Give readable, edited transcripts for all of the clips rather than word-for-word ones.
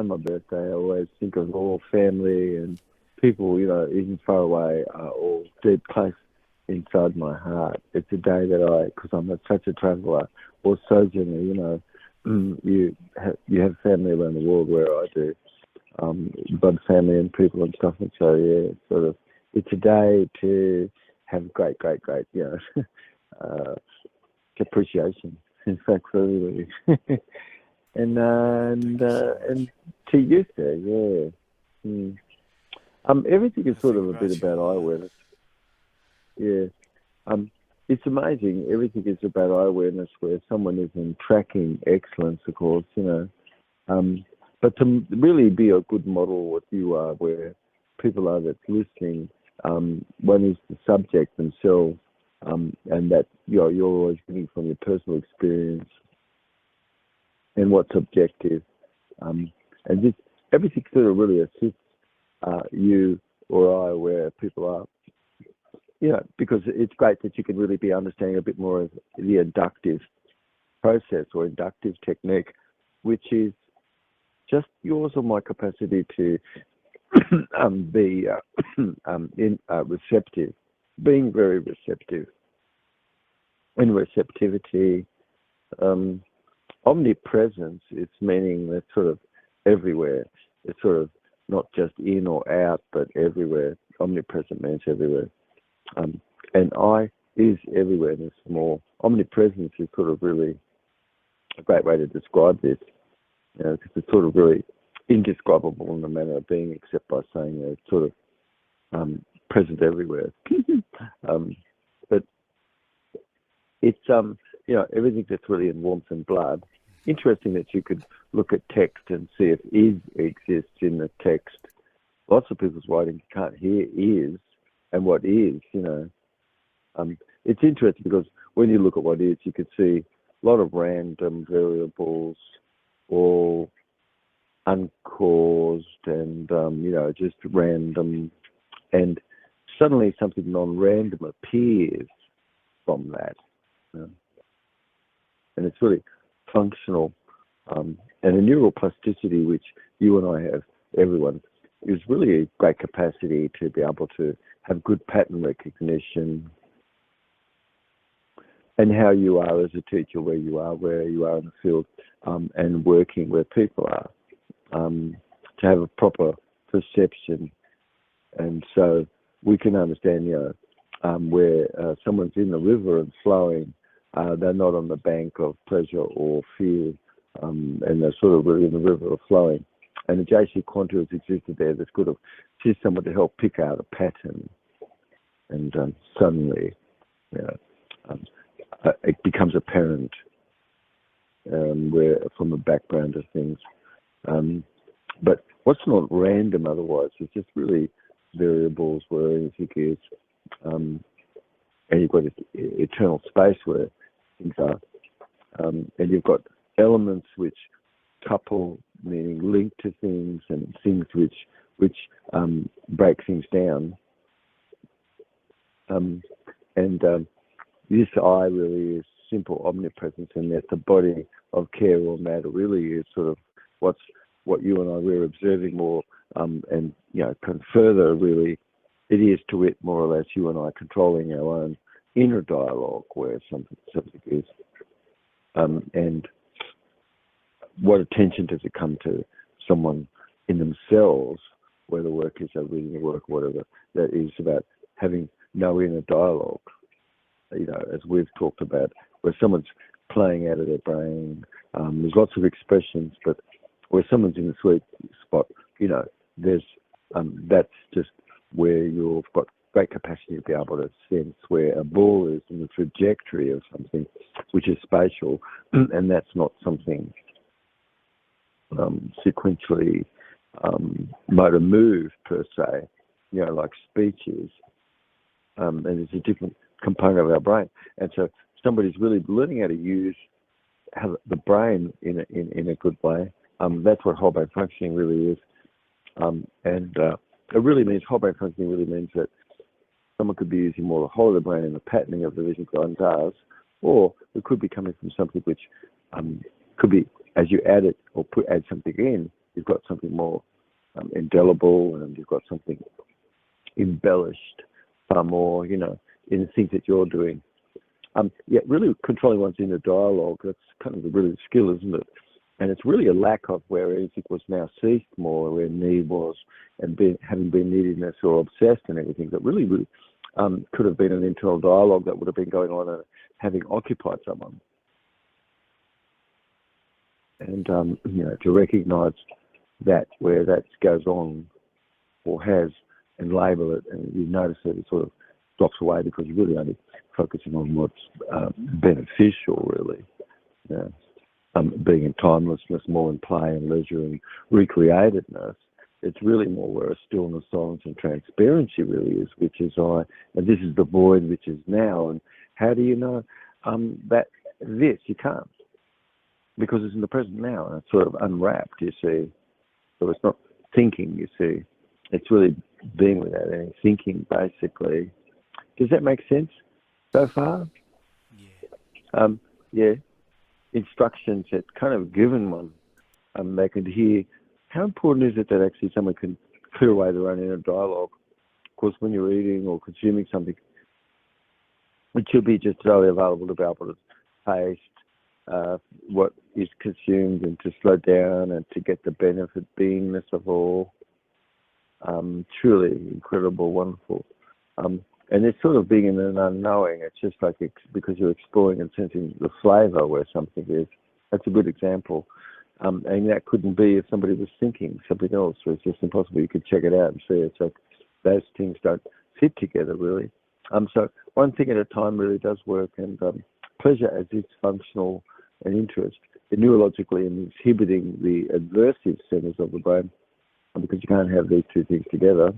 around my birthday, I always think of all family and people, even far away, are all deep close inside my heart. It's a day that because I'm such a traveller or sojourner, you have family around the world where I do, blood family and people and stuff. And so, it's a day to have great, appreciation. In fact, for everybody. and to you, sir, yeah. Everything is sort of a bit about eye awareness. Yeah. It's amazing. Everything is about eye awareness where someone is in tracking excellence, of course, but to really be a good model what you are, where people are that's listening, one is the subject themselves, and that you're always getting from your personal experience and what's objective. And just everything sort of really assists you or I where people are. Because it's great that you can really be understanding a bit more of the inductive process or inductive technique, which is just yours or my capacity to be receptive, being very receptive. In receptivity, omnipresence, its meaning that's sort of everywhere. It's sort of not just in or out, but everywhere. Omnipresent means everywhere. And I is everywhere and small. Omnipresence is sort of really a great way to describe this, because it's sort of really indescribable in the manner of being, except by saying it's sort of present everywhere. But it's everything that's really in warmth and blood. Interesting that you could look at text and see if is exists in the text. Lots of people's writing you can't hear is. And what is, it's interesting because when you look at what is, you can see a lot of random variables, all uncaused and, just random. And suddenly something non-random appears from that. And it's really functional. And a neuroplasticity, which you and I have, everyone, is really a great capacity to be able to have good pattern recognition and how you are as a teacher, where you are in the field, and working where people are, to have a proper perception. And so we can understand, where someone's in the river and flowing, they're not on the bank of pleasure or fear, and they're sort of really in the river or flowing. And the JC contours existed there that could have just someone to help pick out a pattern. And suddenly, it becomes apparent where from the background of things. But what's not random otherwise is just really variables where anything is. And you've got eternal space where things are. And you've got elements which couple, meaning linked to things, and things which break things down. This I really is simple omnipresence, and that the body of care or matter really is sort of what you and I were observing more, and can further really, it is to it more or less you and I controlling our own inner dialogue where something is, and what attention does it come to someone in themselves, where the work is reading the work, whatever, that is about having no inner dialogue, as we've talked about, where someone's playing out of their brain. There's lots of expressions, but where someone's in the sweet spot, there's that's just where you've got great capacity to be able to sense where a ball is in the trajectory of something, which is spatial, and that's not something sequentially motor move per se, like speech is, and it's a different component of our brain. And so somebody's really learning how to use the brain in a good way. That's what whole brain functioning really is, and it really means whole brain functioning really means that someone could be using more the whole of the brain in the patterning of the vision brain does, or it could be coming from something which could be, as you add it or add something in, you've got something more indelible, and you've got something embellished far more, in the things that you're doing. Really controlling one's inner dialogue, that's kind of really the skill, isn't it? And it's really a lack of where anything was now ceased more, where need was, and having been neediness or obsessed and everything, that really could have been an internal dialogue that would have been going on and having occupied someone. And, to recognise that where that goes on or has, and label it, and you notice that it sort of drops away because you're really only focusing on what's beneficial, really. Being in timelessness, more in play and leisure and recreatedness. It's really more where a stillness, silence and transparency really is, which is I, and this is the void which is now. And how do you know that this? You can't. Because it's in the present now, and it's sort of unwrapped, you see. So it's not thinking, you see. It's really being without any thinking, basically. Does that make sense so far? Yeah. Instructions that kind of given one, they could hear. How important is it that actually someone can clear away their own inner dialogue? Of course, when you're eating or consuming something, it should be just totally available to be able to taste what is consumed and to slow down and to get the benefit beingness of all. Truly incredible, wonderful. And it's sort of being in an unknowing. It's just like because you're exploring and sensing the flavour where something is. That's a good example. And that couldn't be if somebody was thinking something else. So it's just impossible. You could check it out and see it. So those things don't fit together, really. So one thing at a time really does work. And pleasure as its functional and interest, neurologically inhibiting the aversive centres of the brain, because you can't have these two things together.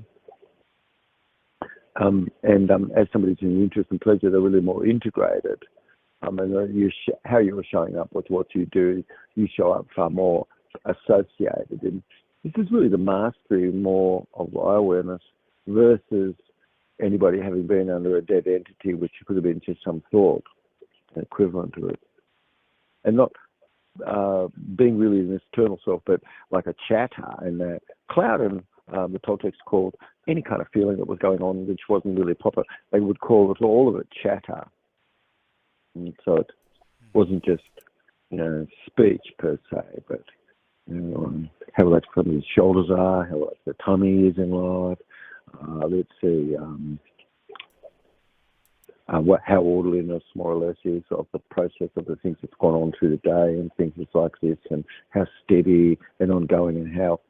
As somebody's in interest and pleasure, they're really more integrated. And how you're showing up with what you do, you show up far more associated. And this is really the mastery more of awareness versus anybody having been under a dead entity, which could have been just some thought equivalent to it. And not being really an external self, but like a chatter. And Cloud and the Toltecs called any kind of feeling that was going on which wasn't really proper, they would call it all of it chatter. And so it wasn't just, speech per se, but how like somebody's shoulders are, how like the tummy is in life. Let's see, how orderliness more or less is of the process of the things that's gone on through the day and things like this, and how steady and ongoing, and how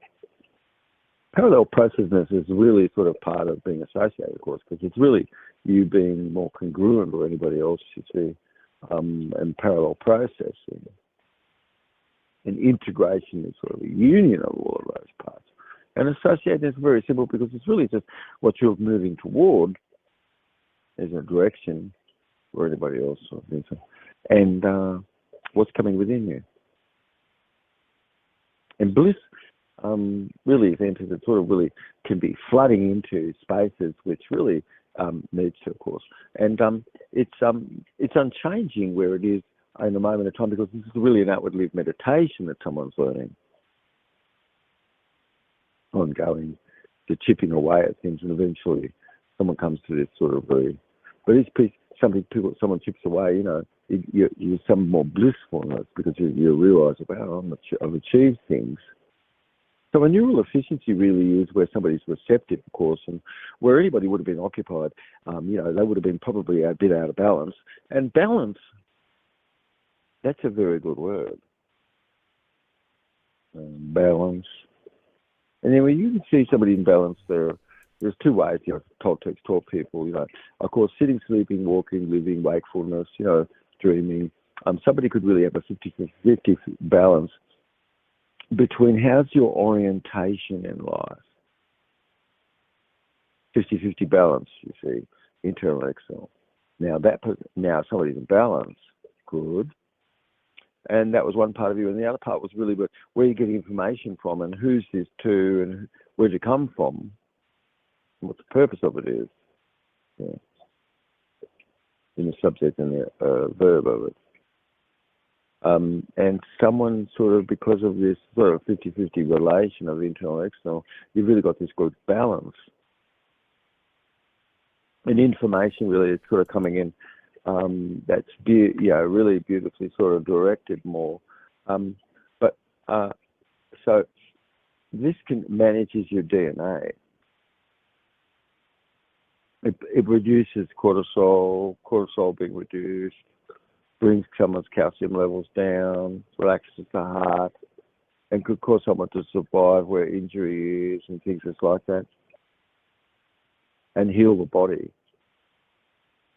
parallel processness is really sort of part of being associated, of course, because it's really you being more congruent to anybody else, you see, and parallel processing. And integration is sort of a union of all of those parts. And associating is very simple because it's really just what you're moving toward as a direction for anybody else, I think so. And what's coming within you. And bliss really is entered that sort of really can be flooding into spaces which really needs to, of course. And it's unchanging where it is in a moment of time, because this is really an outward lived meditation that someone's learning. Ongoing, to chipping away at things, and eventually someone comes to this sort of very, but each piece, someone chips away, you're some more blissfulness because you realise, wow, I've achieved things. So a neural efficiency really is where somebody's receptive, of course, and where anybody would have been occupied, they would have been probably a bit out of balance. And balance, that's a very good word. Balance. And then when you can see somebody in balance, there's two ways, Toltecs taught people, of course, sitting, sleeping, walking, living, wakefulness, dreaming. Somebody could really have a 50-50 balance between how's your orientation in life. 50-50 balance, you see, internal, external. Now somebody's in balance, good. And that was one part of you. And the other part was really where you're getting information from and who's this to and where'd it come from and what the purpose of it is. Yeah. In the subject and the verb of it. And someone sort of, because of this sort of 50-50 relation of internal and external, you've really got this good balance. And information really is sort of coming in that's really beautifully sort of directed more. So this manages your DNA. It reduces cortisol being reduced, brings someone's calcium levels down, relaxes the heart, and could cause someone to survive where injury is and things like that, and heal the body.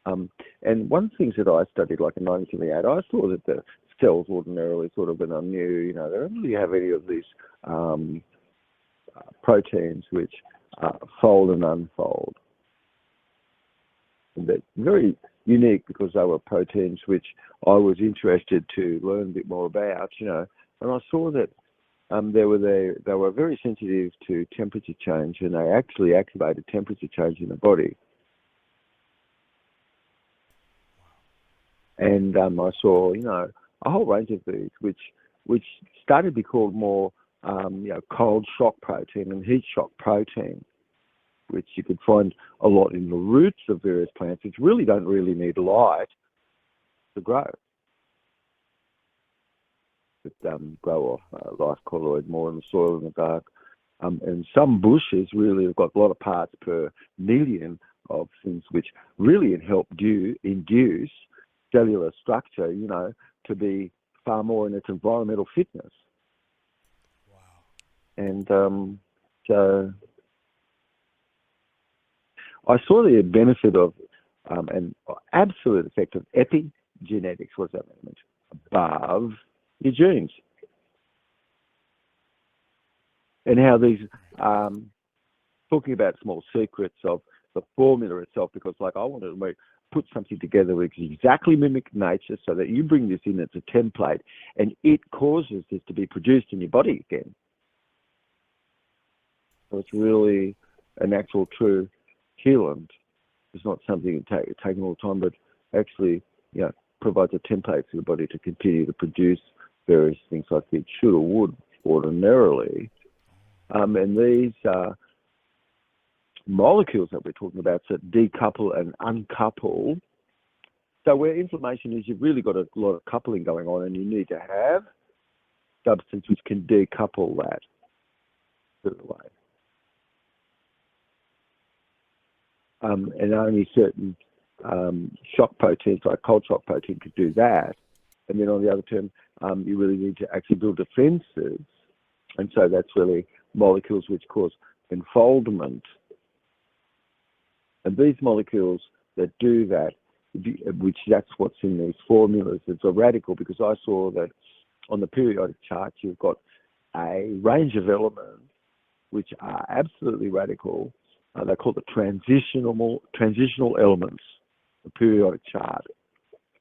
And one of the things that I studied, like in 1978, I saw that the cells ordinarily sort of, when I knew, they don't really have any of these proteins which fold and unfold. And they're very unique because they were proteins which I was interested to learn a bit more about, and I saw that they were very sensitive to temperature change, and they actually activated temperature change in the body. And I saw, a whole range of these, which started to be called more, cold shock protein and heat shock protein, which you could find a lot in the roots of various plants, which really don't really need light to grow. But grow off life colloid more in the soil in the dark. And some bushes really have got a lot of parts per million of things which really help induce cellular structure, to be far more in its environmental fitness. Wow. And so I saw the benefit of an absolute effect of epigenetics. What does that mean? Above your genes. And how these, talking about small secrets of the formula itself, because I wanted to put something together which exactly mimic nature so that you bring this in as a template and it causes this to be produced in your body again. So it's really an actual true healant. It's not something taking all the time, but actually, provides a template for the body to continue to produce various things like it should or would ordinarily. And these molecules that we're talking about that decouple and uncouple. So where inflammation is, you've really got a lot of coupling going on, and you need to have substance which can decouple that away. And only certain shock proteins, like cold shock protein, could do that. And then on the other term, you really need to actually build defenses. And so that's really molecules which cause enfoldment. And these molecules that do that, which that's what's in these formulas, it's a radical, because I saw that on the periodic chart, you've got a range of elements which are absolutely radical. They're called the transitional elements, the periodic chart.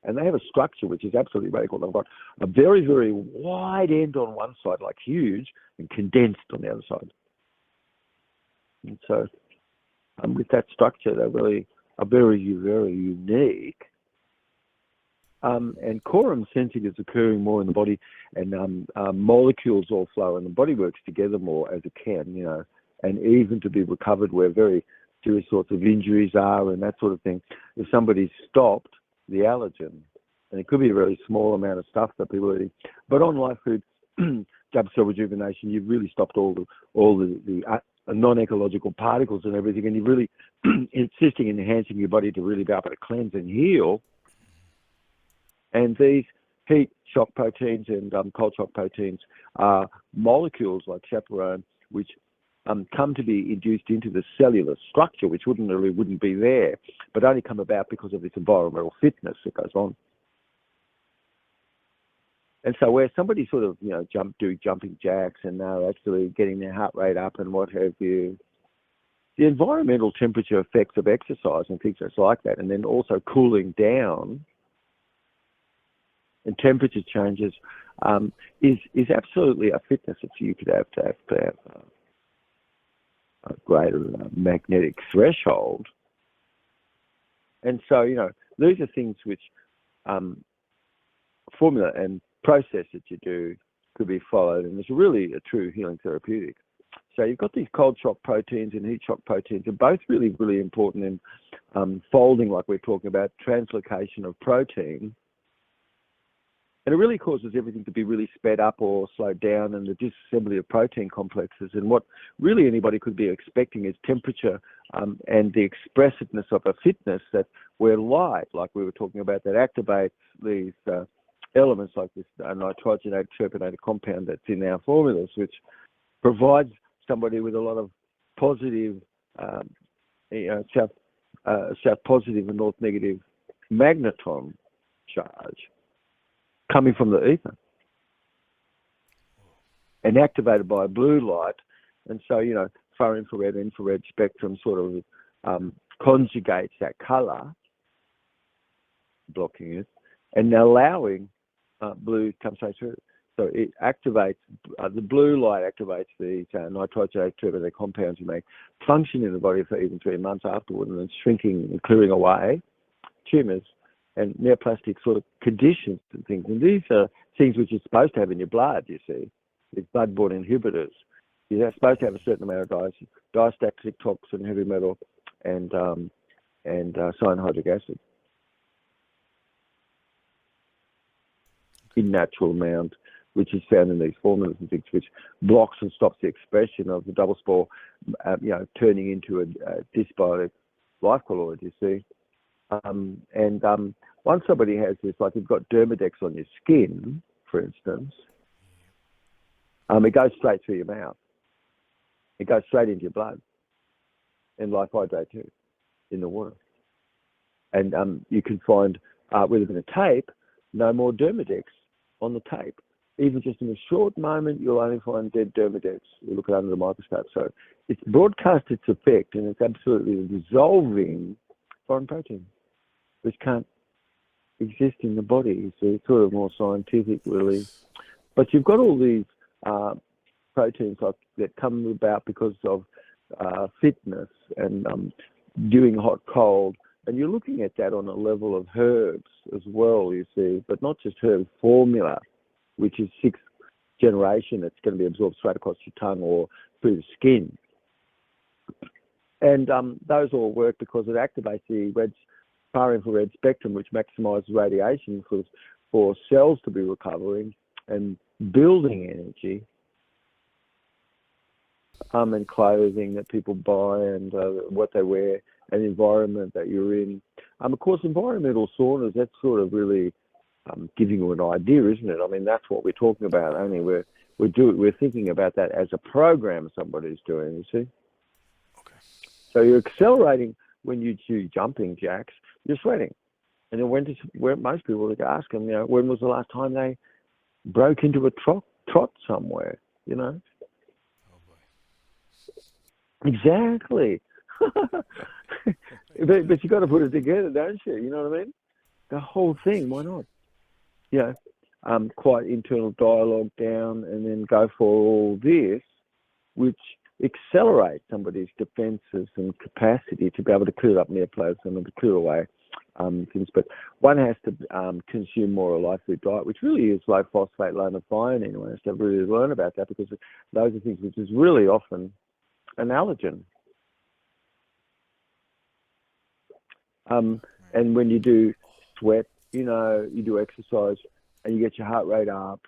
And they have a structure which is absolutely radical. They've got a very, very wide end on one side, like huge, and condensed on the other side. And so with that structure, they really are very, very unique. And quorum sensing is occurring more in the body, and molecules all flow, and the body works together more as it can, and even to be recovered where very serious sorts of injuries are and that sort of thing. If somebody's stopped the allergen, and it could be a very small amount of stuff that people are eating, but on live food, gut cell rejuvenation, you've really stopped all the non-ecological particles and everything, and you're really insisting in enhancing your body to really be able to cleanse and heal. And these heat shock proteins and cold shock proteins are molecules like chaperone, which come to be induced into the cellular structure, which wouldn't be there, but only come about because of this environmental fitness that goes on. And so where somebody sort of, jumping jacks and they're actually getting their heart rate up and what have you, the environmental temperature effects of exercise and things like that, and then also cooling down and temperature changes is absolutely a fitness that you could have to have a greater magnetic threshold. And so, these are things which formula and process that you do could be followed, and it's really a true healing therapeutic. So you've got these cold shock proteins and heat shock proteins, are both really, really important in folding, like we're talking about, translocation of protein. And it really causes everything to be really sped up or slowed down, and the disassembly of protein complexes. And what really anybody could be expecting is temperature and the expressiveness of a fitness that we're light, like we were talking about, that activates these elements like this nitrogenated terpinated compound that's in our formulas, which provides somebody with a lot of positive, south positive and north negative magneton charge coming from the ether and activated by blue light. And so, far infrared spectrum sort of conjugates that color, blocking it, and allowing blue to come straight through. So it activates, the blue light activates these nitrogenated terpinated compounds, and they function in the body for even 3 months afterward, and then shrinking and clearing away tumours and neoplastic sort of conditions and things. And these are things which you're supposed to have in your blood, you see. These blood-borne inhibitors. You're supposed to have a certain amount of diastactic toxin, heavy metal, and cyanhydric acid in natural amount, which is found in these formulas and things, which blocks and stops the expression of the double spore, turning into a dysbiotic life colloid, you see. Once somebody has this, like you've got Dermadex on your skin, for instance, it goes straight through your mouth. It goes straight into your blood, and life hydrate too, in the water. And you can find, with a bit of tape, no more Dermadex on the tape. Even just in a short moment, you'll only find dead Dermadex. You look at it under the microscope. So it's broadcast its effect, and it's absolutely dissolving foreign protein, which can't exist in the body. So it's sort of more scientific, really. But you've got all these proteins that come about because of fitness and doing hot, cold. And you're looking at that on a level of herbs as well, you see, but not just herb formula, which is 6th generation that's going to be absorbed straight across your tongue or through the skin. And those all work because it activates the far infrared spectrum, which maximizes radiation for cells to be recovering and building energy, and clothing that people buy, and what they wear, and the environment that you're in. Of course, environmental saunas, that's sort of really giving you an idea, isn't it? I mean, that's what we're talking about. Only we're thinking about that as a program somebody's doing, you see. Okay. So you're accelerating when you do jumping jacks, you're sweating. And then where most people ask them, when was the last time they broke into a trot somewhere, Oh boy. Exactly. but you got to put it together, don't you? You know what I mean? The whole thing, why not? Quiet internal dialogue down, and then go for all this, which accelerates somebody's defences and capacity to be able to clear up neoplasm and to clear away things. But one has to consume more a live food diet, which really is low phosphate, low methionine. One has to really learn about that, because those are things which is really often an allergen. And when you do sweat, you do exercise and you get your heart rate up,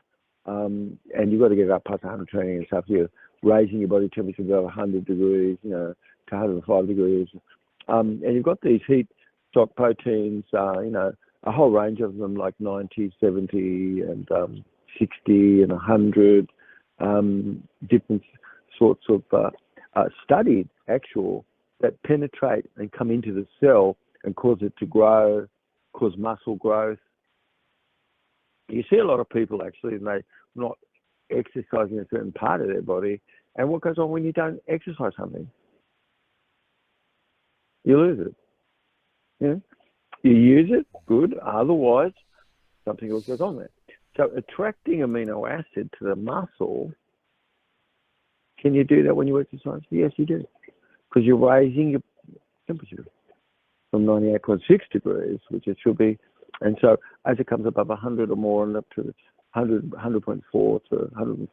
and you've got to get it up past 100 training and stuff. You're raising your body temperature above 100 degrees, to 105 degrees. And you've got these heat shock proteins, a whole range of them, like 90, 70, and 60 and 100, different sorts of studied actual that penetrate and come into the cell and cause it to grow, cause muscle growth. You see a lot of people actually, and they're not exercising a certain part of their body. And what goes on when you don't exercise something? You lose it. You use it, good. Otherwise, something else goes on there. So attracting amino acid to the muscle, can you do that when you exercise? Yes, you do. Because you're raising your temperature from 98.6 degrees, which it should be. And so as it comes above 100 or more and up to 100.4 to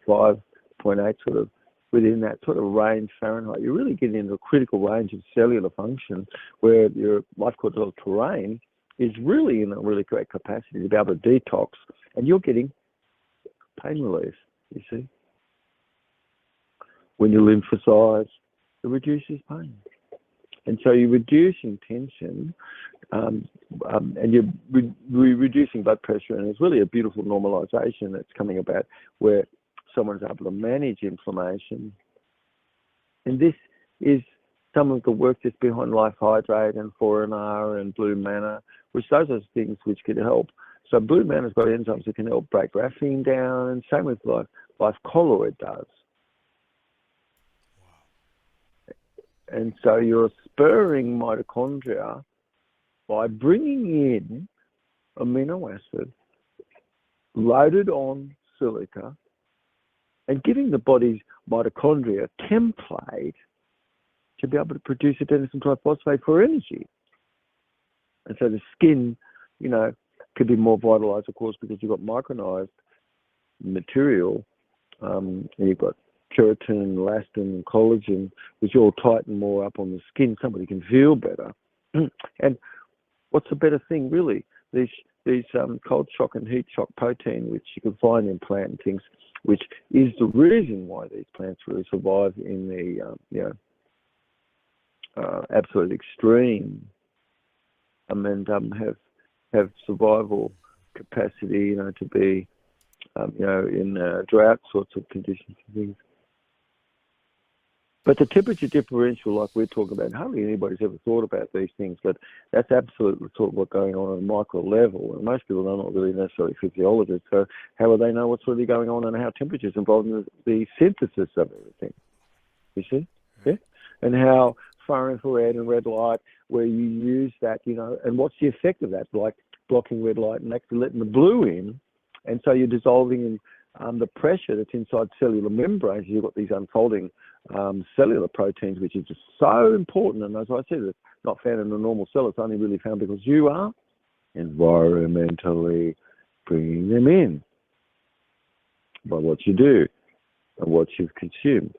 105.8, sort of within that sort of range Fahrenheit, you're really getting into a critical range of cellular function where your life cortisol terrain is really in a really great capacity to be able to detox, and you're getting pain relief, you see. When you lymphocyze, it reduces pain. And so you're reducing tension, and you're reducing blood pressure, and it's really a beautiful normalization that's coming about where someone's able to manage inflammation. And this is some of the work that's behind Life Hydrate and 4NR and Blue Manna, which those are things which could help. So Blue Manna's got enzymes that can help break graphene down, and same with Life Colloid does. And so you're spurring mitochondria by bringing in amino acid loaded on silica and giving the body's mitochondria a template to be able to produce adenosine triphosphate for energy. And so the skin, could be more vitalized, of course, because you've got micronized material, and you've got keratin, elastin, and collagen, which all tighten more up on the skin. Somebody can feel better. And what's a better thing, really? These cold shock and heat shock protein, which you can find in plant things, which is the reason why these plants really survive in the absolute extreme, and have survival capacity, to be, in drought sorts of conditions and things. But the temperature differential, like we're talking about, hardly anybody's ever thought about these things, but that's absolutely sort of what's going on a micro level. And most people are not really necessarily physiologists, so how will they know what's really going on and how temperature is involved in the synthesis of everything? You see? Yeah? And how far infrared and red light, where you use that, and what's the effect of that, like blocking red light and actually letting the blue in, and so you're dissolving in the pressure that's inside cellular membranes. You've got these unfolding cellular proteins, which is just so important. And as I said, it's not found in a normal cell. It's only really found because you are environmentally bringing them in by what you do and what you've consumed.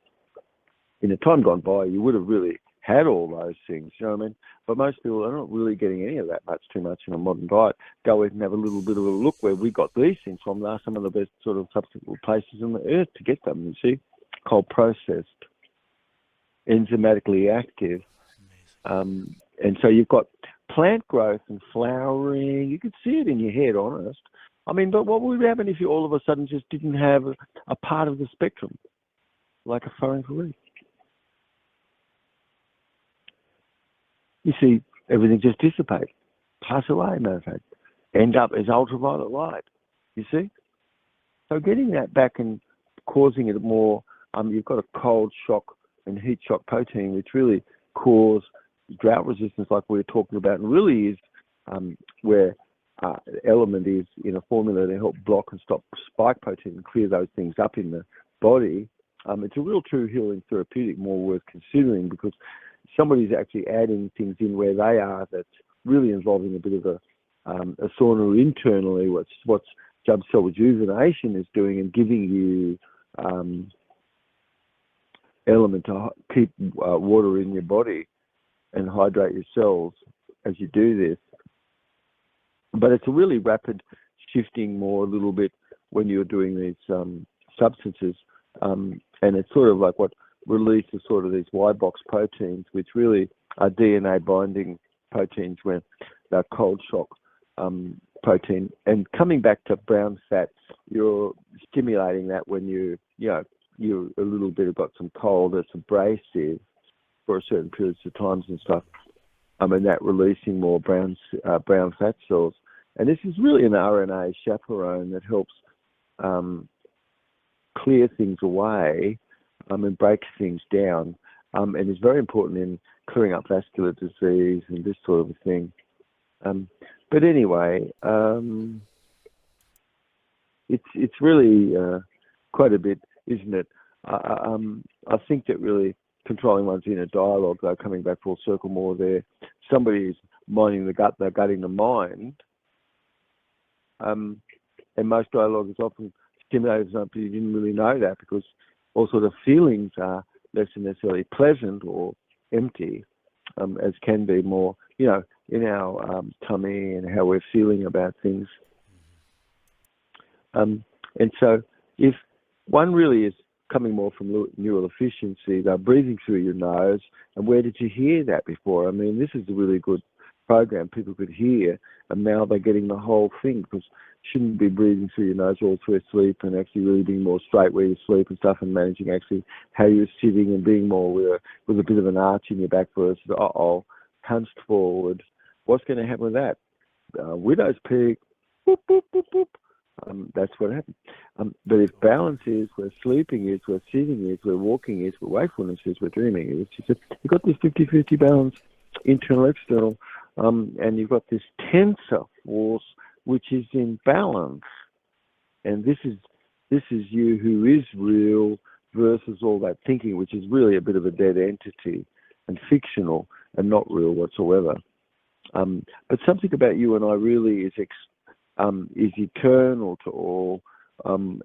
In a time gone by, you would have really had all those things, you know what I mean? But most people are not really getting any of that too much in a modern diet. Go in and have a little bit of a look where we got these things from. They are some of the best sort of substantial places on the earth to get them, you see. Cold processed, enzymatically active. And so you've got plant growth and flowering. You could see it in your head, honest. I mean, but what would happen if you all of a sudden just didn't have a part of the spectrum, like a fur infrared? You see, everything just dissipates, pass away, matter of fact, end up as ultraviolet light, you see? So getting that back and causing it more, you've got a cold shock and heat shock protein, which really cause drought resistance like we were talking about, and really is where element is in a formula to help block and stop spike protein and clear those things up in the body. It's a real true healing therapeutic, more worth considering, because somebody's actually adding things in where they are that's really involving a bit of a sauna internally, what's Jub cell rejuvenation is doing, and giving you element to keep water in your body and hydrate your cells as you do this. But it's a really rapid shifting more a little bit when you're doing these substances, and it's sort of like what releases sort of these Y-box proteins, which really are DNA binding proteins when they're cold shock protein. And coming back to brown fat, you're stimulating that when you're a little bit got some cold that's abrasive for a certain periods of times and stuff, and that releasing more brown fat cells. And this is really an RNA chaperone that helps clear things away and breaks things down, and is very important in clearing up vascular disease and this sort of a thing. But anyway, it's really quite a bit, isn't it? I think that really controlling one's inner dialogue, though, coming back full circle more there, somebody is minding the gut, they're gutting the mind. And most dialogue is often stimulated something you didn't really know that, because all sort of feelings are less necessarily pleasant or empty, as can be more, in our tummy and how we're feeling about things. And so if one really is coming more from neural efficiency, they're breathing through your nose. And where did you hear that before? I mean, this is a really good program people could hear, and now they're getting the whole thing, because you shouldn't be breathing through your nose all through sleep, and actually really being more straight where you sleep and stuff, and managing actually how you're sitting and being more with a bit of an arch in your back versus hunched forward. What's going to happen with that? Widow's peak, boop, boop, boop, boop. That's what happens. But if balance is where sleeping is, where sitting is, where walking is, where wakefulness is, where dreaming is, you've got this 50-50 balance, internal, external, and you've got this tensor force which is in balance. And this is you who is real versus all that thinking, which is really a bit of a dead entity and fictional and not real whatsoever. But something about you and I really is eternal to all, and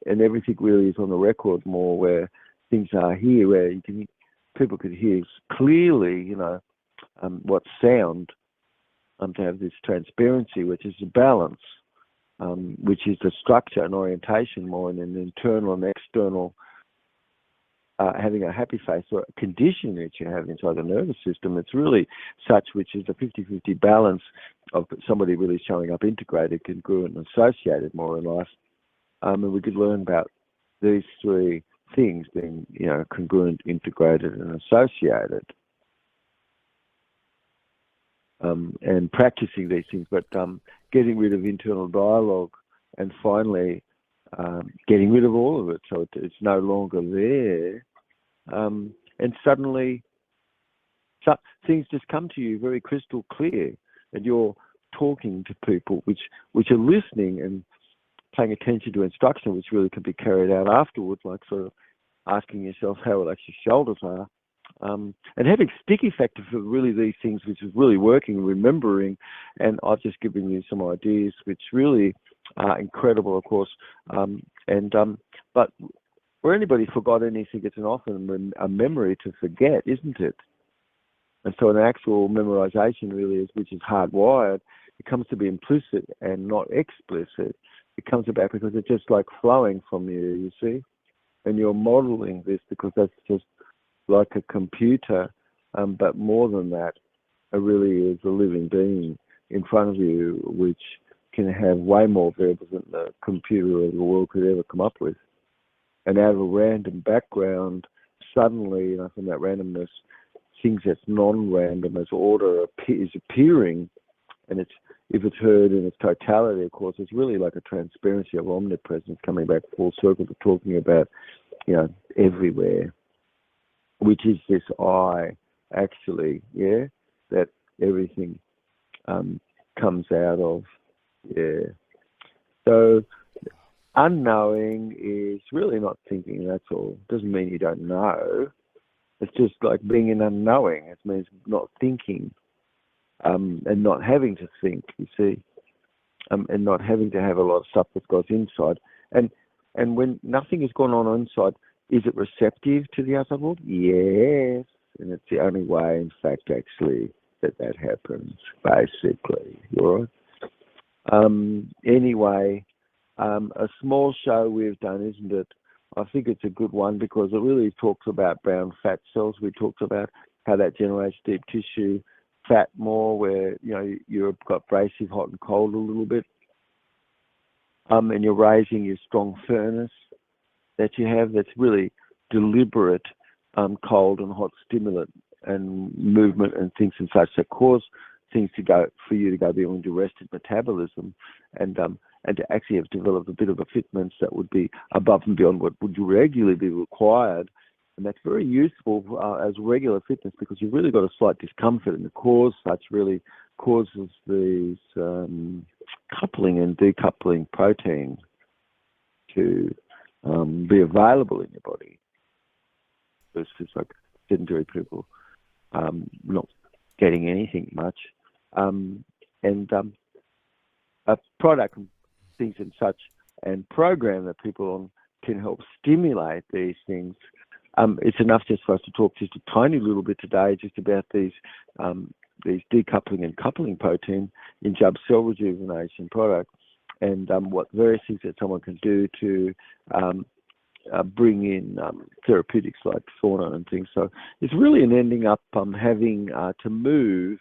everything really is on the record more, where things are here, where people could hear clearly, what sound, to have this transparency, which is a balance, which is the structure and orientation more in an internal and external, having a happy face or a condition that you have inside the nervous system. It's really such, which is a 50-50 balance of somebody really showing up integrated, congruent, and associated more in life. And we could learn about these three things being, congruent, integrated, and associated. And practicing these things, but getting rid of internal dialogue, and finally getting rid of all of it, so it's no longer there. And suddenly things just come to you very crystal clear, and you're talking to people which are listening and paying attention to instruction, which really can be carried out afterwards, like sort of asking yourself how relaxed your shoulders are. And having sticky factor for really these things, which is really working, remembering, and I've just given you some ideas which really are incredible, of course. But where anybody forgot anything, it's often a memory to forget, isn't it? And so an actual memorization really is, which is hardwired. It comes to be implicit and not explicit. It comes about because it's just like flowing from you see? And you're modeling this because that's just like a computer, but more than that, it really is a living being in front of you, which can have way more variables than the computer of the world could ever come up with. And out of a random background, suddenly, from that randomness, things that's non-random as order is appearing, and if it's heard in its totality, of course, it's really like a transparency of omnipresence coming back full circle to talking about, everywhere, which is this I, actually, that everything comes out of, So unknowing is really not thinking, that's all. Doesn't mean you don't know. It's just like being an unknowing. It means not thinking, and not having to think, you see, and not having to have a lot of stuff that goes inside. And when nothing has gone on inside, is it receptive to the outside world? Yes. And it's the only way, in fact, actually, that happens, basically. All right? Anyway, a small show we've done, isn't it? I think it's a good one because it really talks about brown fat cells. We talked about how that generates deep tissue fat more, where, you've got abrasive, hot and cold a little bit. And you're raising your strong furnace that you have that's really deliberate cold and hot stimulant and movement and things and such that cause things for you to go beyond your rested metabolism, and to actually have developed a bit of a fitness that would be above and beyond what would regularly be required. And that's very useful as regular fitness, because you've really got a slight discomfort, and the cause such really causes these coupling and decoupling proteins to be available in your body versus like sedentary people not getting anything much. A product things and such, and program that people on can help stimulate these things. It's enough just for us to talk just a tiny little bit today just about these decoupling and coupling protein in Jubb cell rejuvenation product, and what various things that someone can do to bring in therapeutics like sauna and things. So it's really an ending up having to move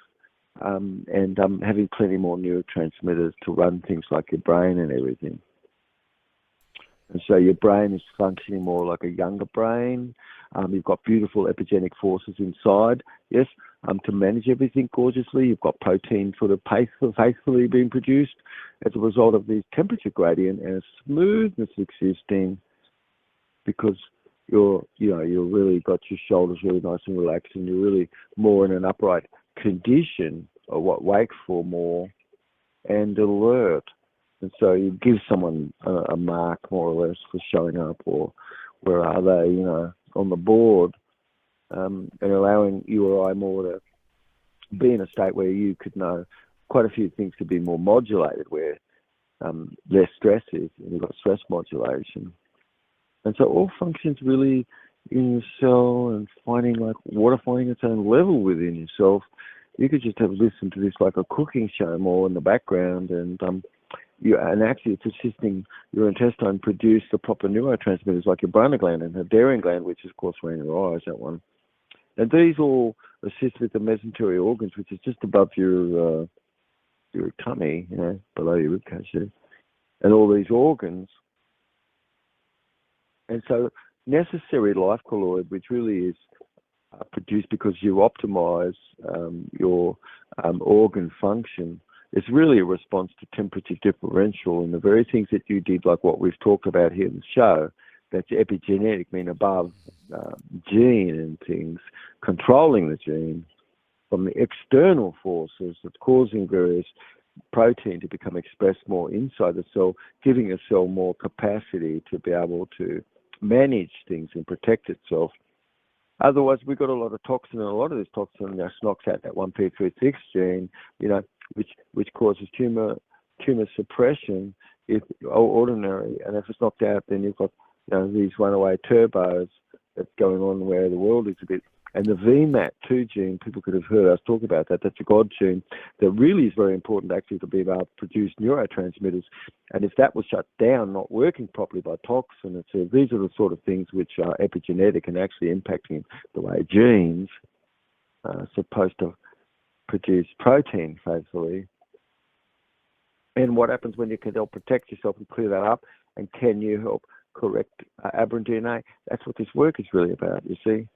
and having plenty more neurotransmitters to run things like your brain and everything. And so your brain is functioning more like a younger brain. You've got beautiful epigenetic forces inside, yes, to manage everything gorgeously. You've got protein sort of faithfully being produced as a result of these temperature gradient and a smoothness existing, because you're really got your shoulders really nice and relaxed, and you're really more in an upright condition, or what wakeful more, and alert. And so you give someone a mark, more or less, for showing up, or where are they, on the board, and allowing you or I more to be in a state where you could know quite a few things to be more modulated, where less stress is, and you've got stress modulation. And so all functions really in your cell, and finding like water finding its own level within yourself. You could just have listened to this like a cooking show more in the background, and actually it's assisting your intestine produce the proper neurotransmitters like your Brunner gland and the Darien gland, which is of course around your eyes, that one. And these all assist with the mesentery organs, which is just above your tummy, below your ribcage, and all these organs. And so necessary life colloid, which really is produced because you optimize your organ function, is really a response to temperature differential, and the very things that you did, like what we've talked about here in the show, that's epigenetic, mean above gene and things, controlling the gene from the external forces that's causing various protein to become expressed more inside the cell, giving a cell more capacity to be able to manage things and protect itself. Otherwise, we've got a lot of toxin, and a lot of this toxin knocks out that 1p36 gene, which causes tumor suppression if ordinary. And if it's knocked out, then you've got these runaway turbos that's going on where the world is a bit. And the VMAT2 gene, people could have heard us talk about that. That's a God gene that really is very important actually to be able to produce neurotransmitters. And if that was shut down, not working properly by toxin, so these are the sort of things which are epigenetic and actually impacting the way genes are supposed to produce protein faithfully. And what happens when you can help protect yourself and clear that up? And can you help correct aberrant DNA? That's what this work is really about, you see.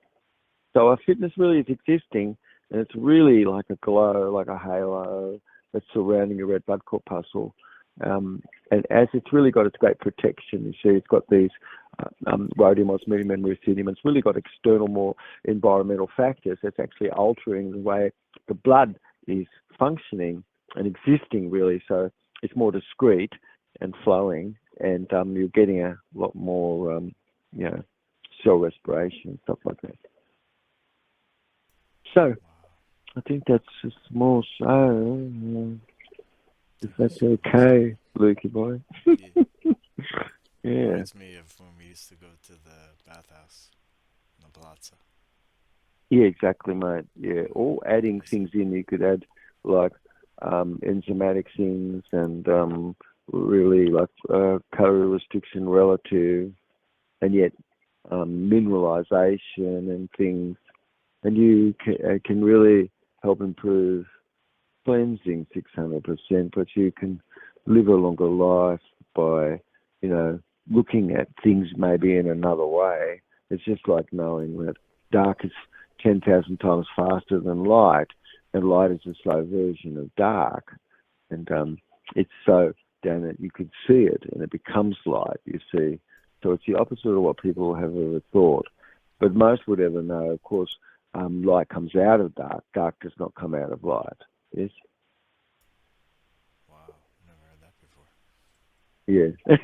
So our fitness really is existing, and it's really like a glow, like a halo that's surrounding your red blood corpuscle. And as it's really got its great protection, you see, it's got these rhodium, osmium, and ruthenium. It's really got external, more environmental factors that's actually altering the way the blood is functioning and existing, really. So it's more discreet and flowing, and you're getting a lot more, cell respiration and stuff like that. So, I think that's a small show, if that's okay, Lukey boy. Yeah. Reminds me of when we used to go to the bathhouse in the plaza. Yeah, exactly, mate. Yeah, all adding things in. You could add like enzymatic things, and really like calorie restriction relative, and yet mineralization and things. And you can really help improve cleansing 600%, but you can live a longer life by, looking at things maybe in another way. It's just like knowing that dark is 10,000 times faster than light, and light is a slow version of dark. And it's so down that you can see it, and it becomes light, you see. So it's the opposite of what people have ever thought. But most would ever know, of course, light comes out of dark. Dark does not come out of light. Yes? Wow, never heard Yeah. that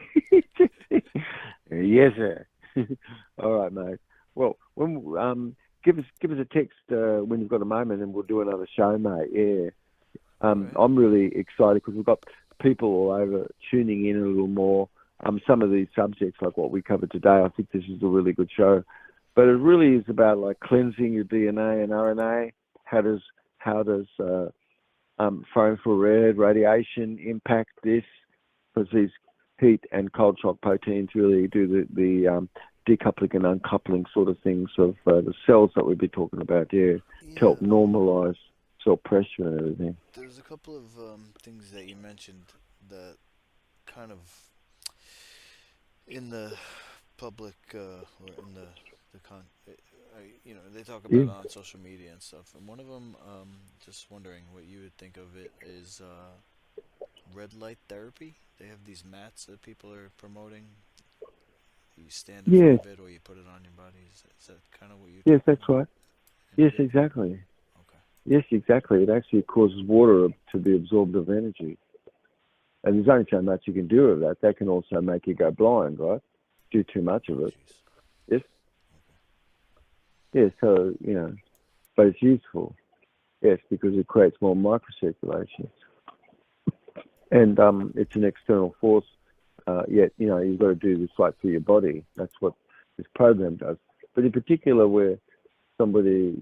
before. Yes, sir. All right, mate. Well, when give us a text when you've got a moment, and we'll do another show, mate. Yeah. I'm really excited because we've got people all over tuning in a little more. Some of these subjects, like what we covered today, I think this is a really good show. But it really is about like cleansing your DNA and RNA. How does far infrared radiation impact this? Because these heat and cold shock proteins really do the decoupling and uncoupling sort of things of the cells that we've been talking about here to help normalize cell pressure and everything. There's a couple of things that you mentioned that kind of in the public or in they talk about it on social media and stuff. And one of them, just wondering what you would think of it, is red light therapy. They have these mats that people are promoting. You stand in front of it, or you put it on your body. Is that kind of what you? Yes, that's right. Yes, exactly. Okay. Yes, exactly. It actually causes water to be absorbed of energy, and there's only so much you can do of that. That can also make you go blind, right? Do too much of it. Geez. Yes. Okay. Yeah. So but it's useful. Yes, because it creates more microcirculation, and it's an external force. Yet, you've got to do this right for your body. That's what this program does. But in particular, where somebody,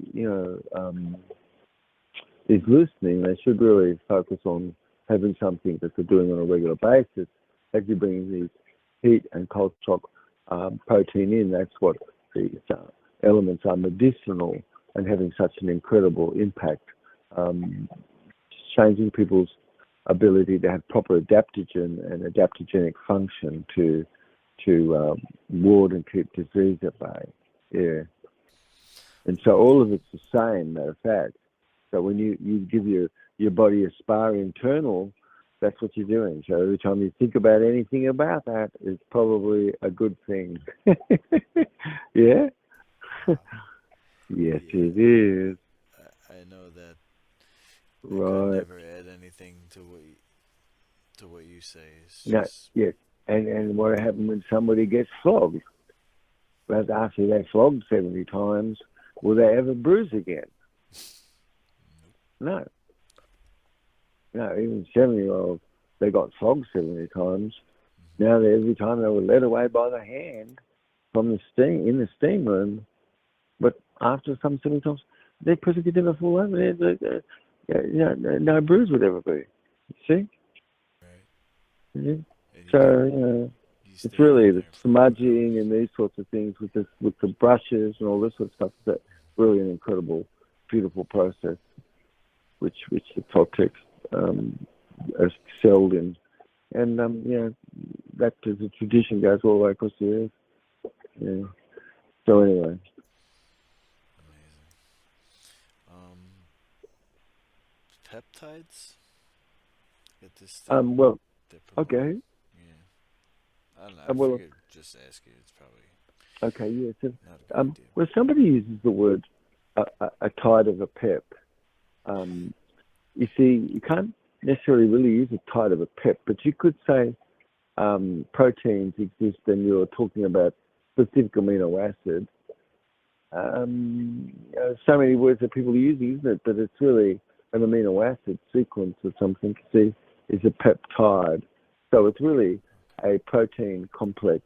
is listening, they should really focus on having something that they're doing on a regular basis. Actually bringing these heat and cold shock protein in, that's what these elements are medicinal and having such an incredible impact, changing people's ability to have proper adaptogen and adaptogenic function to ward and keep disease at bay. Yeah. And so all of it's the same, matter of fact. So when you give your body a spa internal, that's what you're doing. So every time you think about anything about that, it's probably a good thing. Yeah? Yes, it is. I know that. Right. I could never add anything to what you say. It's just... Yes. And what happens when somebody gets flogged? But after they're flogged 70 times, will they ever bruise again? No. No, even 70-year-olds, they got flogged 70 times. Now, every time they were led away by the hand from the steam, in the steam room, but after some 70 times, their person could never fall over. No bruise would ever be. You see? Right. Mm-hmm. So, it's really the smudging and these sorts of things with the brushes and all this sort of stuff. That's really an incredible, beautiful process, which the Toltecs excelled in. And, that the tradition goes all the way across the earth. Yeah. So anyway. Amazing. Peptides? Get this thing. Well, okay. Yeah. I don't know. I figured just ask you. It's probably... Okay, yeah. So, not a big deal. when somebody uses the word a tide of a pep, you see, you can't necessarily really use a tide of a pep, but you could say proteins exist and you're talking about specific amino acids. So many words that people are using, isn't it? But it's really an amino acid sequence of something. See, is a peptide. So it's really a protein complex,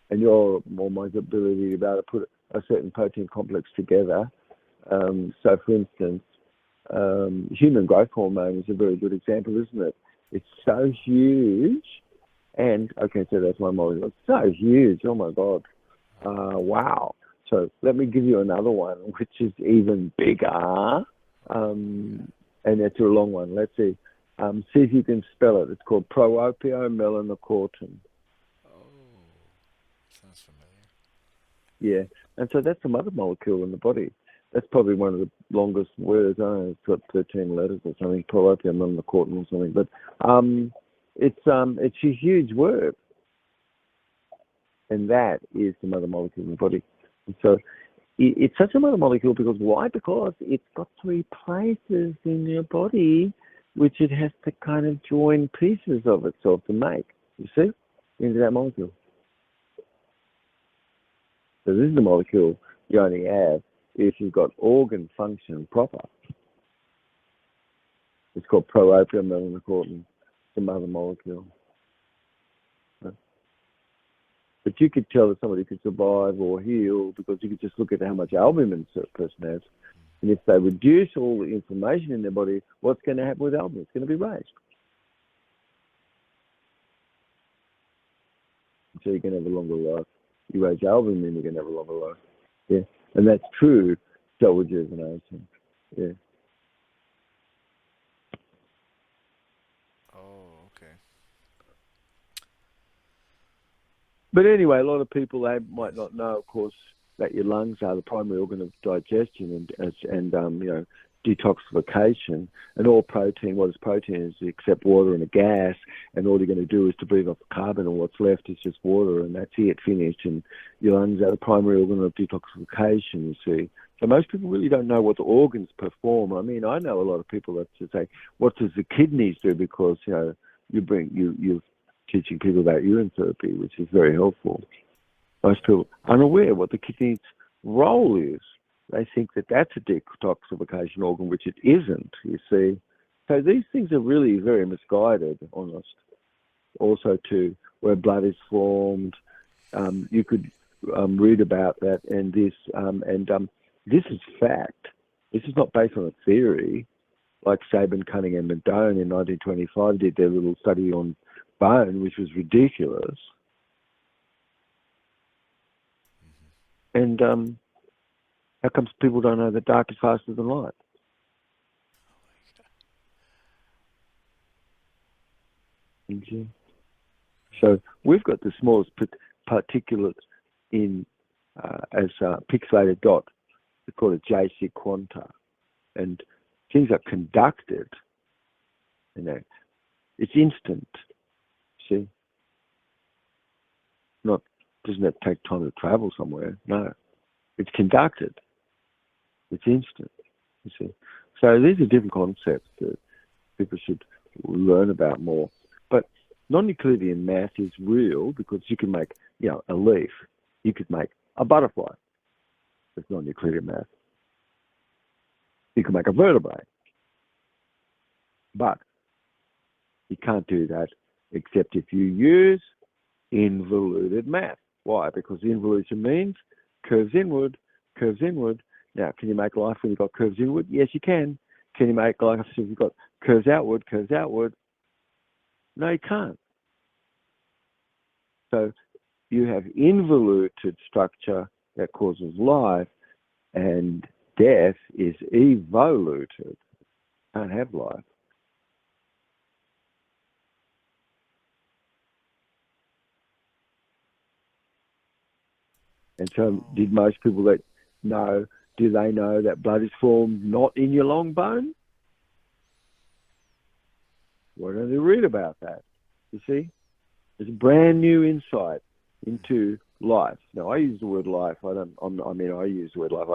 and your almost ability to be able to put a certain protein complex together. So, for instance, human growth hormone is a very good example, isn't it? It's so huge, and okay, so that's one molecule. It's so huge. Oh my God! Wow. So let me give you another one, which is even bigger, and it's a long one. Let's see. See if you can spell it. It's called pro-opiomelanocortin. Oh, sounds familiar. Yeah, and so that's some other molecule in the body. That's probably one of the longest words. I don't know, it's got 13 letters or something, pro-opiomelanocortin or something. But it's a huge word, and that is some other molecule in the body. And so it's such a molecule because why? Because it's got 3 places in your body which it has to kind of join pieces of itself to make, you see, into that molecule. So this is the molecule you only have if you've got organ function proper. It's called pro-opiomelanocortin. some other molecule. But you could tell if somebody could survive or heal because you could just look at how much albumin a person has. And if they reduce all the inflammation in their body, what's going to happen with albumin? It's going to be raised. So you're going to have a longer life. You raise albumin, you're going to have a longer life. Yeah. And that's true cell rejuvenation. Yeah. Oh, okay. But anyway, a lot of people, they might not know, of course, that your lungs are the primary organ of digestion and detoxification. And all protein, what is protein is except water and a gas, and all you're going to do is to breathe off the carbon, and what's left is just water, and that's it, finished. And your lungs are the primary organ of detoxification, you see. So most people really don't know what the organs perform. I mean, I know a lot of people that say, what does the kidneys do? Because, you're teaching people about urine therapy, which is very helpful. Most people are unaware what the kidney's role is. They think that that's a detoxification organ, which it isn't, you see. So these things are really very misguided, honest. Also, too, where blood is formed, you could read about that, and this is fact. This is not based on a theory, like Sabin, Cunningham, and Doan in 1925 did their little study on bone, which was ridiculous. And how comes people don't know that dark is faster than light? Okay. So we've got the smallest particulate in as a pixelated dot. We call it JC quanta, and things are conducted. It's instant. See, doesn't that take time to travel somewhere? No, it's conducted. It's instant. You see, so these are different concepts that people should learn about more. But non-Euclidean math is real because you can make, a leaf. You could make a butterfly with non-Euclidean math. You can make a vertebrae, but you can't do that except if you use involuted math. Why? Because involution means curves inward, curves inward. Now, can you make life when you've got curves inward? Yes, you can. Can you make life if you've got curves outward, curves outward? No, you can't. So you have involuted structure that causes life, and death is evoluted. Can't have life. And so did most people that know, do they know that blood is formed not in your long bone? Why don't they read about that? You see? It's a brand new insight into life. Now, I use the word life. I use the word life.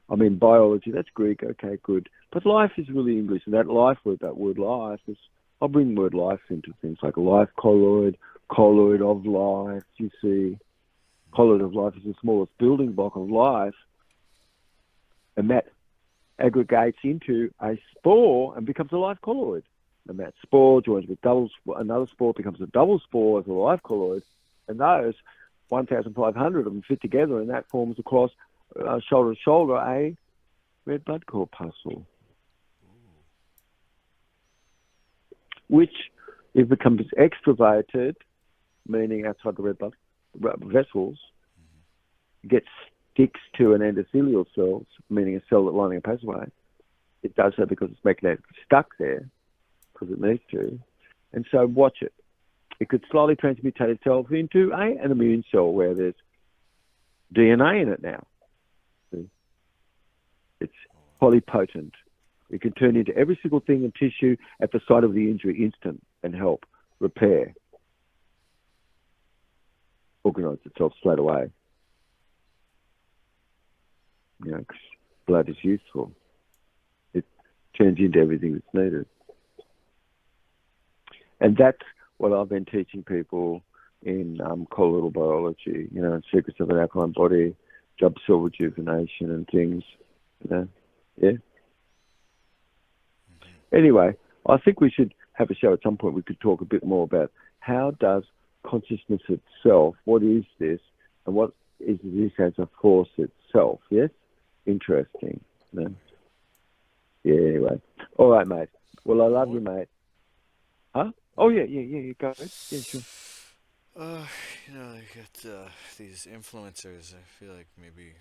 Biology, that's Greek. Okay, good. But life is really English. And that word life is, I'll bring the word life into things like life colloid, colloid of life, you see. Colloid of life is the smallest building block of life, and that aggregates into a spore and becomes a life colloid. And that spore joins with another spore, becomes a double spore as a life colloid, and those 1,500 of them fit together, and that forms across shoulder to shoulder a red blood corpuscle, which it becomes extravated, meaning outside the red blood vessels, sticks to an endothelial cell, meaning a cell that lining a passageway. It does so because it's magnetically stuck there, because it needs to. And so watch it. It could slowly transmutate itself into an immune cell where there's DNA in it now. See? It's polypotent. It can turn into every single thing in tissue at the site of the injury instant and help repair. Organize itself straight away. Because blood is useful. It turns into everything that's needed. And that's what I've been teaching people in colloidal biology, secrets of an alkaline body, job cell rejuvenation and things. Yeah. Anyway, I think we should have a show at some point, we could talk a bit more about how does consciousness itself, what is this, and what is this as a force itself? Yes? Interesting. Yeah, anyway. All right, mate. Well, I love you, mate. Huh? Oh, yeah, go ahead. Yeah, sure. I got these influencers. I feel like maybe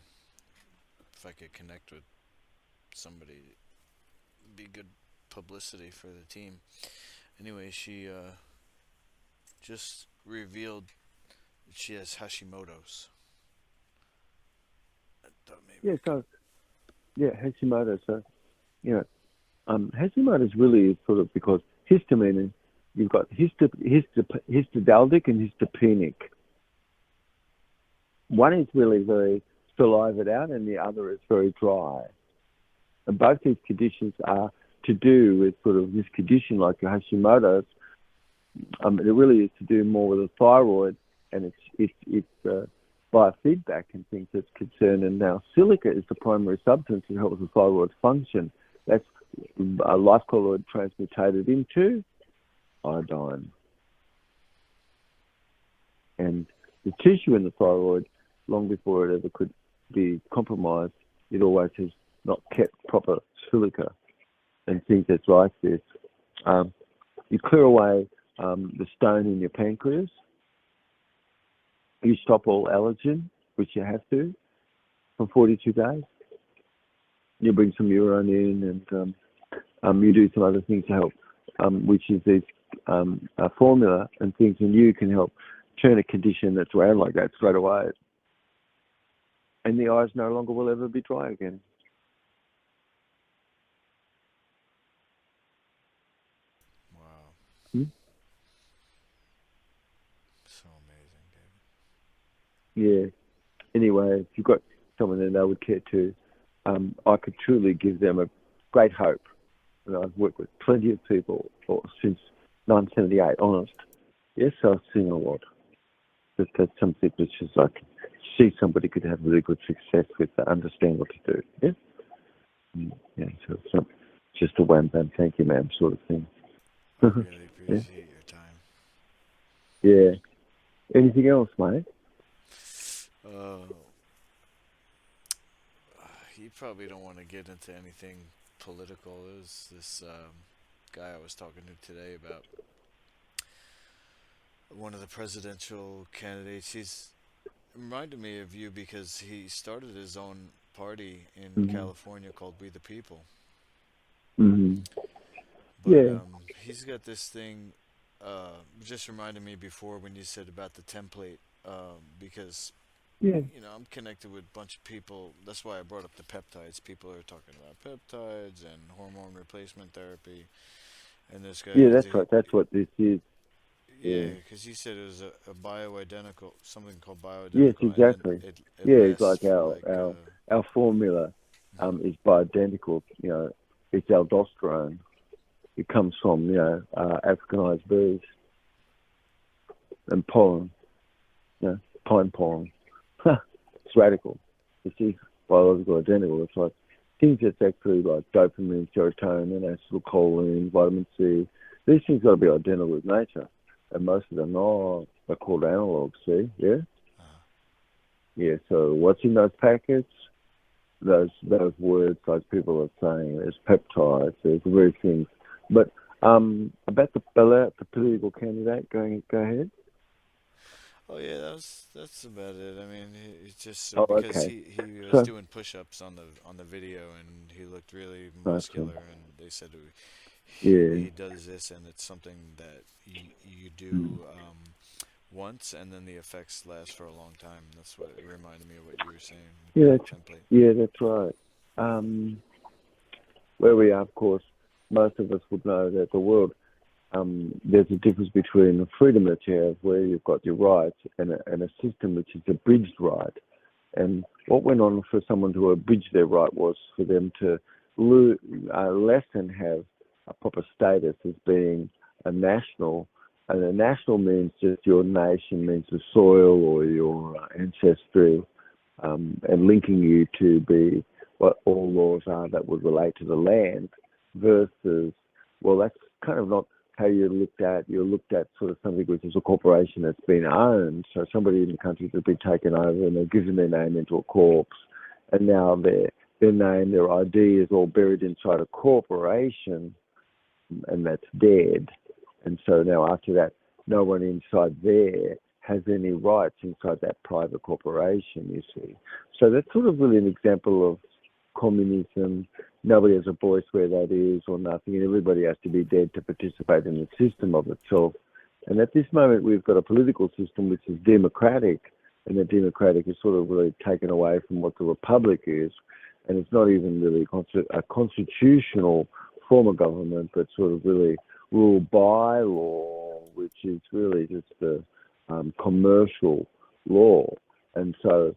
if I could connect with somebody, it'd be good publicity for the team. Anyway, she just revealed that she has Hashimoto's. I thought maybe Yeah, I could. so, Hashimoto. So, you know, Hashimoto's really is sort of because histamine, you've got histidaldic and histopenic. One is really very salivated out and the other is very dry. And both these conditions are to do with sort of this condition like Hashimoto's. It really is to do more with the thyroid and it's biofeedback and things that's concerned. And now silica is the primary substance that helps the thyroid function. That's a life colloid transmutated into iodine. And the tissue in the thyroid, long before it ever could be compromised, it always has not kept proper silica and things that's like this. You clear away the stone in your pancreas. You stop all allergen, which you have to, for 42 days. You bring some urine in and you do some other things to help, which is this formula and things, and you can help turn a condition that's around like that straight away. And the eyes no longer will ever be dry again. Wow. Hmm? So amazing, Yeah. David. Anyway, if you've got someone that they would care to, I could truly give them a great hope. And I've worked with plenty of people since 1978, honest. Yes, I've seen a lot. That's something which is like, see somebody could have really good success with that, understand what to do. Yeah? Yeah, so it's not just a wham bam, thank you, ma'am, sort of thing. I really appreciate your time. Yeah. Anything else, mate? You probably don't want to get into anything political. There's this guy I was talking to today about one of the presidential candidates. He's reminded me of you because he started his own party in Mm-hmm. California called We the People. Mm-hmm. But Yeah. he's got this thing. Just reminded me before when you said about the template, because Yeah. I'm connected with a bunch of people. That's why I brought up the peptides. People are talking about peptides and hormone replacement therapy. And this guy, Yeah, that's right. That's what this is. yeah, Yeah. because he said it was a bioidentical, something called Yes, bioidentical, and then exactly. it Yeah, it's lasts like for our like. our our formula Mhm. is bioidentical. It's aldosterone. It comes from Africanized birds and pollen. Pine pollen. It's radical. It's biological identical. It's like things that's actually like dopamine, serotonin, acetylcholine, vitamin C. These things got to be identical with nature, and most of them are called analogs. See, yeah. Uh, Yeah, so what's in those packets? Those words, those people are saying, there's peptides, there's various things. But about the political candidate, go ahead. oh yeah, that's about it. I mean, it's just Oh, because okay. he was So, doing push-ups on the video, and he looked really okay. muscular, and they said Yeah. he does this, and it's something that you Mm. do once, and then the effects last for a long time. That's what it reminded me of what you were saying Yeah, with the template. that's right. Um, where we are, of course, most of us would know that the world, there's a difference between the freedom that you have, where you've got your rights, and a system which is a bridged right. And what went on for someone to abridge their right was for them to less than have a proper status as being a national. And a national means just your nation, means the soil or your ancestry, and linking you to be what all laws are that would relate to the land versus, well, that's kind of not how you're looked at sort of something which is a corporation that's been owned. So somebody in the country has been taken over and they've given their name into a corpse, and now their name, their ID is all buried inside a corporation, and that's dead. And so now after that, no one inside there has any rights inside that private corporation, you see. So that's sort of really an example of communism. Nobody has a voice where that is or nothing, and everybody has to be dead to participate in the system of itself. And at this moment, we've got a political system which is democratic, and the democratic is sort of really taken away from what the republic is, and it's not even really a constitutional form of government, but sort of really ruled by law, which is really just a commercial law. And so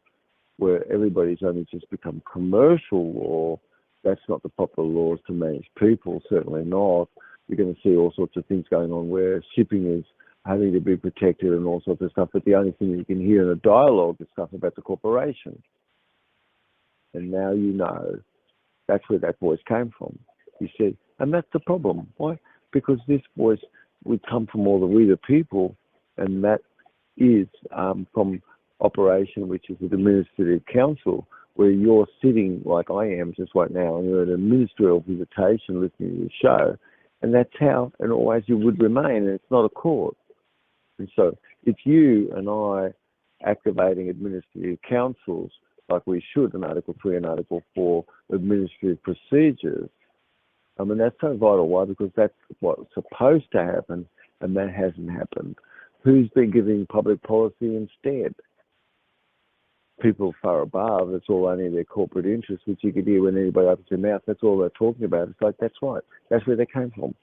where everybody's only just become commercial law, that's not the proper laws to manage people, certainly not. You're going to see all sorts of things going on where shipping is having to be protected and all sorts of stuff, but the only thing you can hear in a dialogue is stuff about the corporation. And now you know that's where that voice came from, you see. And that's the problem. Why? Because this voice would come from all the we the people, and that is from operation, which is the Administrative Council, where you're sitting like I am just right now, and you're at a ministerial visitation listening to the show, and that's how and always you would remain, and it's not a court. And so it's you and I activating administrative councils like we should in Article 3 and Article 4 administrative procedures. I mean, that's so vital. Why? Because that's what's supposed to happen, and that hasn't happened. Who's been giving public policy instead? People far above. That's all only their corporate interests, which you could hear when anybody opens their mouth. That's all they're talking about. It's like, that's right. That's where they came from.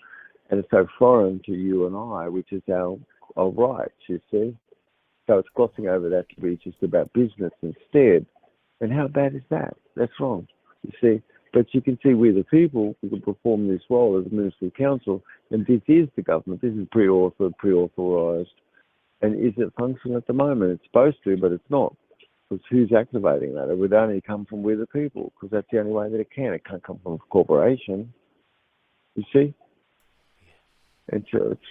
And it's so foreign to you and I, which is our rights, you see. So it's glossing over that to be just about business instead. And how bad is that? That's wrong, you see. But you can see we the people, we can perform this role as a Ministry Council, and this is the government. This is pre-authorised. And is it functional at the moment? It's supposed to, but it's not. Because who's activating that? It would only come from we the people, because that's the only way that it can. It can't come from a corporation, you see. And so it's,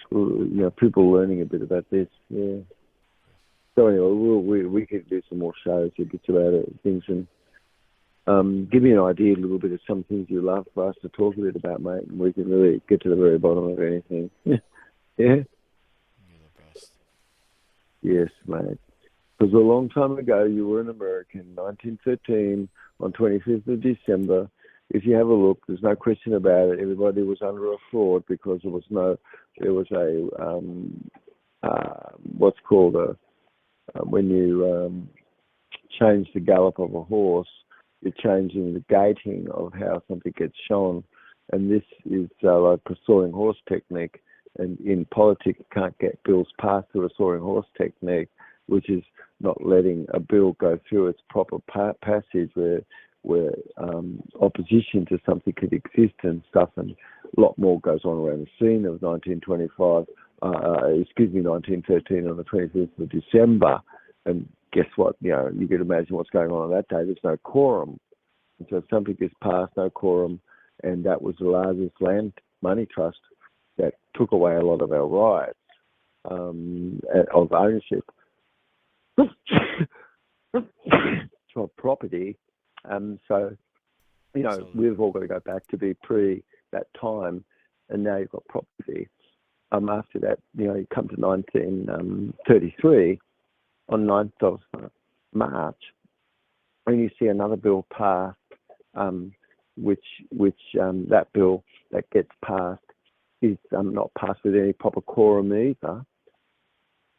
people learning a bit about this, yeah. So anyway, we could do some more shows, bits about it, things, and give me an idea, a little bit of some things you love for us to talk a bit about, mate, and we can really get to the very bottom of anything. Yeah? You're the best. Yes, mate. Because a long time ago, you were in America in 1913, on 25th of December. If you have a look, there's no question about it. Everybody was under a fraud because there was what's called when you change the gallop of a horse, you're changing the gating of how something gets shown. And this is like a soaring horse technique. And in politics, you can't get bills passed through a soaring horse technique, which is not letting a bill go through its proper passage where opposition to something could exist and stuff, and a lot more goes on around the scene of 1913 on the 25th of December. And guess what? You can imagine what's going on that day. There's no quorum. And so something gets passed, no quorum, and that was the largest land money trust that took away a lot of our rights of ownership of property. So, we've all got to go back to be pre that time, and now you've got property. After that, you come to 1933, on 9th of March, and you see another bill passed, which that bill that gets passed is not passed with any proper quorum either.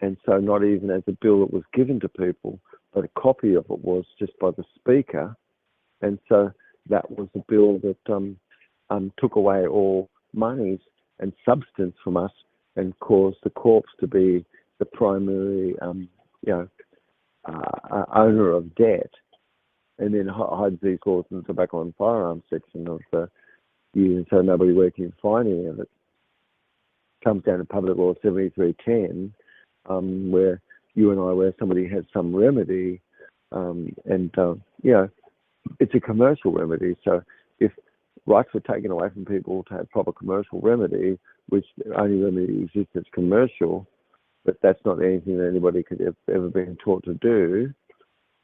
And so not even as a bill that was given to people, but a copy of it was just by the Speaker. And so that was a bill that took away all monies and substance from us and caused the corpse to be the primary, owner of debt. And then hides these laws in the tobacco and firearms section of the union, so nobody where can find any of it. Comes down to Public Law 7310, where you and I, where somebody has some remedy, it's a commercial remedy. So if rights were taken away from people to have proper commercial remedy, which only remedy exists as commercial, but that's not anything that anybody could have ever been taught to do.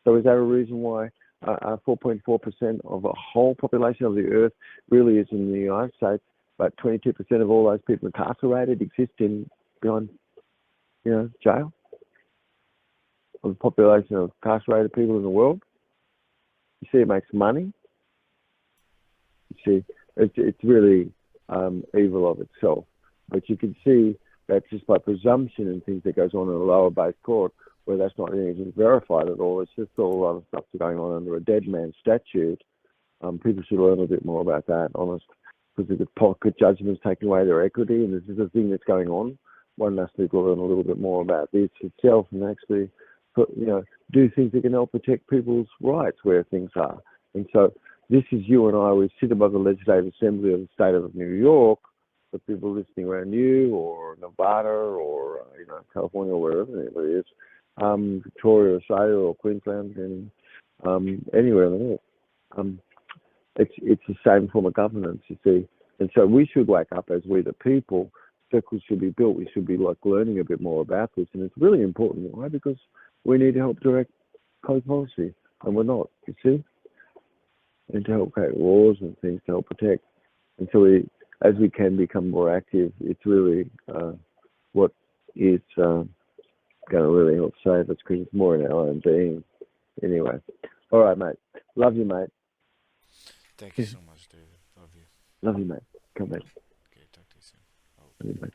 So is that a reason why 4.4% of the whole population of the earth really is in the United States, but 22% of all those people incarcerated exist in behind, jail? Of the population of incarcerated people in the world, you see, it makes money. You see, it's really evil of itself. But you can see that just by presumption and things that goes on in a lower base court, where that's not anything verified at all. It's just all other stuff going on under a dead man statute. People should learn a bit more about that, honest, because the pocket judgment's taking away their equity, and this is a thing that's going on. One has to learn a little bit more about this itself and actually, do things that can help protect people's rights where things are. And so this is you and I. We sit above the Legislative Assembly of the state of New York, for people listening around you, or Nevada, or California, or wherever it is, Victoria, Australia, or Queensland, and anywhere in the world. It's the same form of governance, you see. And so we should wake up as we the people. Circles should be built. We should be learning a bit more about this, and it's really important. Why? Because we need to help direct public policy, and we're not. You see, and to help create laws and things to help protect. And so as we can become more active, it's really what is going to really help save us, because it's more in our own being. Anyway, all right, mate. Love you, mate. Thank you so much, David. Love you. Love you, mate. Come back. Okay, talk to you soon. Love you, mate.